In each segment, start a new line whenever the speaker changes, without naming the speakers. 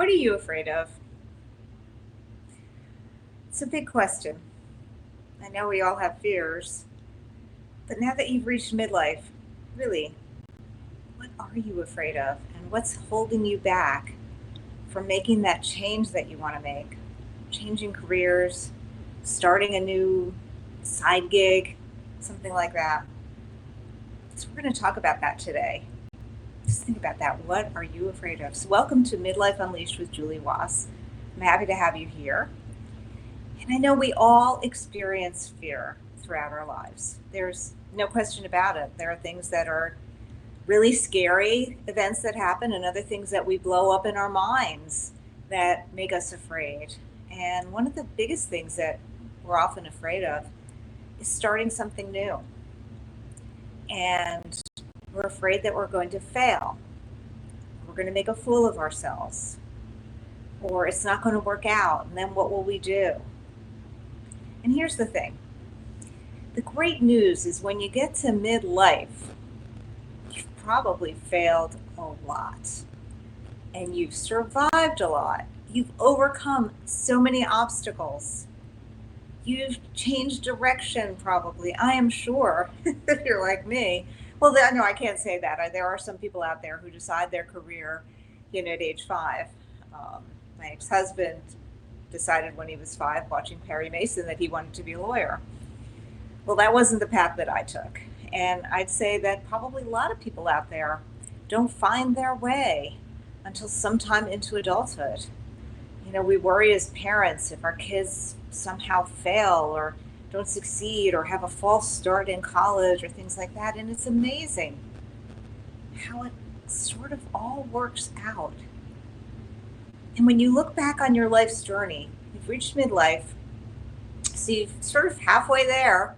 What are you afraid of? It's a big question. I know we all have fears, but now that you've reached midlife, really, what are you afraid of? And what's holding you back from making that change that you want to make? Changing careers, starting a new side gig, something like that. So, we're going to talk about that today. Just think about that. What are you afraid of? So, welcome to Midlife Unleashed with Julie Wass. I'm happy to have you here. And I know we all experience fear throughout our lives. There's no question about it. There are things that are really scary events that happen, and other things that we blow up in our minds that make us afraid. And one of the biggest things that we're often afraid of is starting something new. And we're afraid that we're going to fail. We're going to make a fool of ourselves. Or it's not going to work out. And then what will we do? And here's the thing. The great news is when you get to midlife, you've probably failed a lot. And you've survived a lot. You've overcome so many obstacles. You've changed direction, probably. I am sure, if you're like me. Well, no, I can't say that. There are some people out there who decide their career, at age 5. My ex-husband decided when he was 5, watching Perry Mason, that he wanted to be a lawyer. Well, that wasn't the path that I took. And I'd say that probably a lot of people out there don't find their way until sometime into adulthood. We worry as parents if our kids somehow fail or don't succeed or have a false start in college or things like that. And it's amazing how it sort of all works out. And when you look back on your life's journey, you've reached midlife, so you're sort of halfway there.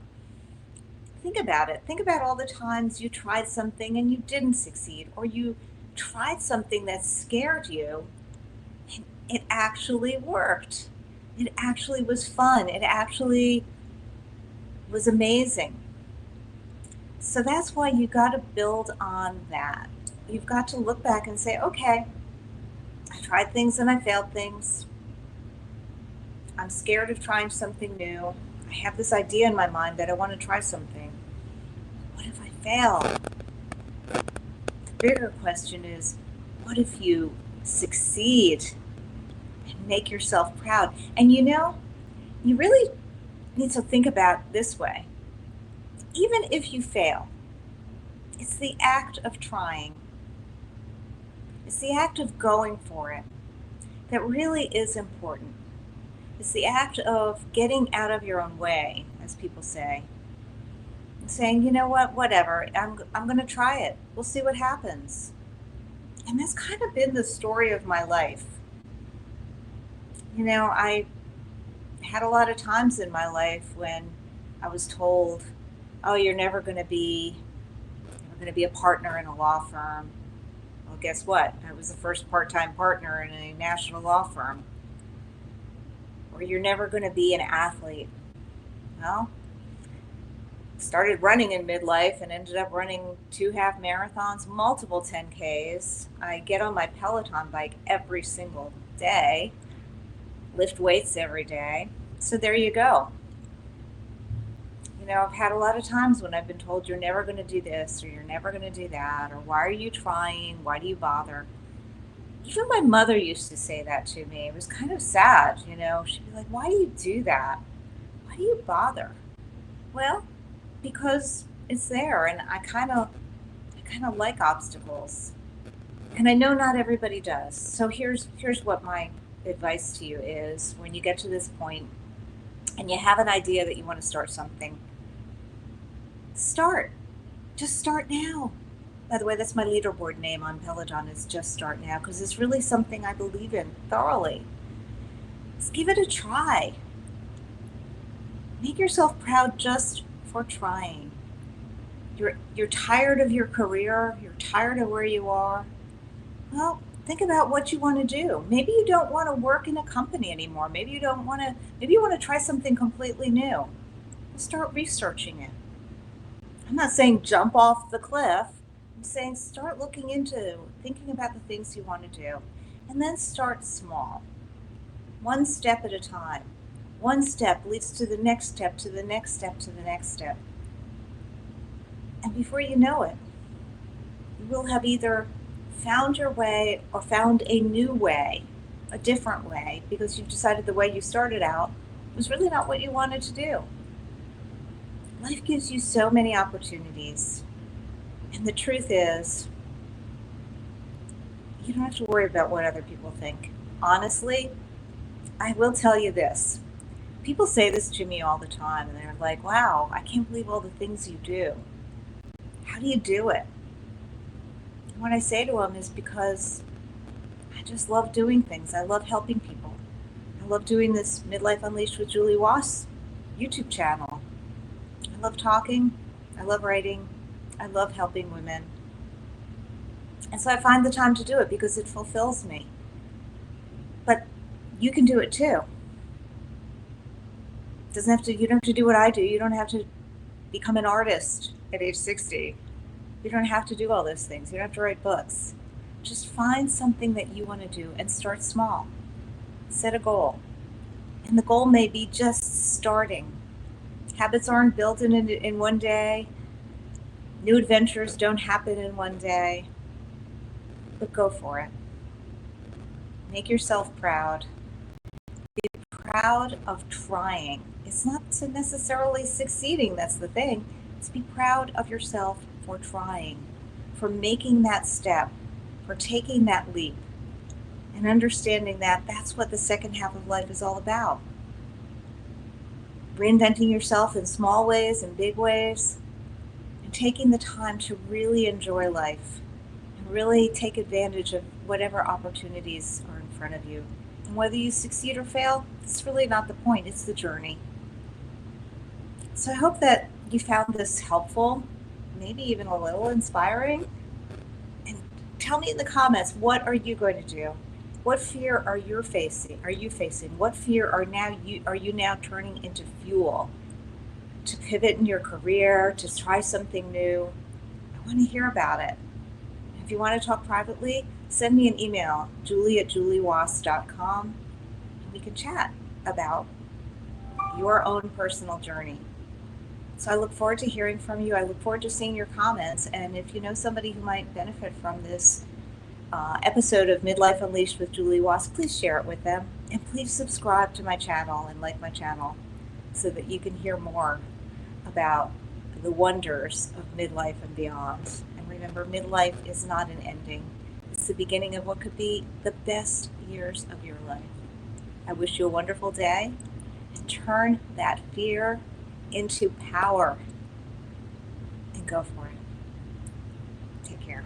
Think about it. Think about all the times you tried something and you didn't succeed, or you tried something that scared you and it actually worked. It actually was fun. It actually was amazing. So that's why you got to build on that. You've got to look back and say, okay, I tried things and I failed things. I'm scared of trying something new. I have this idea in my mind that I want to try something. What if I fail? The bigger question is, what if you succeed and make yourself proud? And you really need to think about it this way. Even if you fail, it's the act of trying. It's the act of going for it that really is important. It's the act of getting out of your own way, as people say, and saying, you know what, whatever, I'm going to try it. We'll see what happens. And that's kind of been the story of my life. I had a lot of times in my life when I was told, oh, you're never going to be a partner in a law firm. Well, guess what? I was the first part-time partner in a national law firm. Or you're never going to be an athlete. Well, started running in midlife and ended up running 2 half marathons, multiple 10Ks. I get on my Peloton bike every single day, lift weights every day. So there you go. I've had a lot of times when I've been told you're never going to do this or you're never going to do that, or why are you trying? Why do you bother? Even my mother used to say that to me. It was kind of sad, She'd be like, why do you do that? Why do you bother? Well, because it's there, and I kind of like obstacles. And I know not everybody does. So here's what my advice to you is: when you get to this point and you have an idea that you want to start something, start. Just start now. By the way, that's my leaderboard name on Peloton, is Just Start Now, because it's really something I believe in thoroughly. Just give it a try. Make yourself proud just for trying. You're tired of your career. You're tired of where you are. Well, think about what you want to do. Maybe you don't want to work in a company anymore. Maybe you want to try something completely new. Start researching it. I'm not saying jump off the cliff. I'm saying start looking into thinking about the things you want to do. And then start small, one step at a time. One step leads to the next step, to the next step, to the next step. And before you know it, you will have either found your way or found a new way, a different way, because you've decided the way you started out was really not what you wanted to do. Life gives you so many opportunities. And the truth is, you don't have to worry about what other people think. Honestly, I will tell you this. People say this to me all the time, and they're like, wow, I can't believe all the things you do. How do you do it? And what I say to them is because I just love doing things. I love helping people. I love doing this Midlife Unleashed with Julie Wass YouTube channel. I love talking. I love writing. I love helping women. And so I find the time to do it because it fulfills me. But you can do it too. You don't have to do what I do. You don't have to become an artist at age 60. You don't have to do all those things. You don't have to write books. Just find something that you want to do and start small. Set a goal. And the goal may be just starting. Habits aren't built in one day. New adventures don't happen in one day. But go for it. Make yourself proud. Be proud of trying. It's not necessarily succeeding, that's the thing. It's be proud of yourself for trying, for making that step, for taking that leap, and understanding that that's what the second half of life is all about. Reinventing yourself in small ways and big ways, and taking the time to really enjoy life and really take advantage of whatever opportunities are in front of you. And whether you succeed or fail, it's really not the point, it's the journey. So I hope that you found this helpful, maybe even a little inspiring. And tell me in the comments, what are you going to do? What fear are you facing? What fear are you now turning into fuel to pivot in your career, to try something new? I want to hear about it. If you want to talk privately, send me an email, julie@juliewass.com, and we can chat about your own personal journey. So I look forward to hearing from you. I look forward to seeing your comments. And if you know somebody who might benefit from this episode of Midlife Unleashed with Julie Wass, please share it with them. And please subscribe to my channel and like my channel so that you can hear more about the wonders of midlife and beyond. And remember, midlife is not an ending. It's the beginning of what could be the best years of your life. I wish you a wonderful day, and turn that fear into power and go for it. Take care.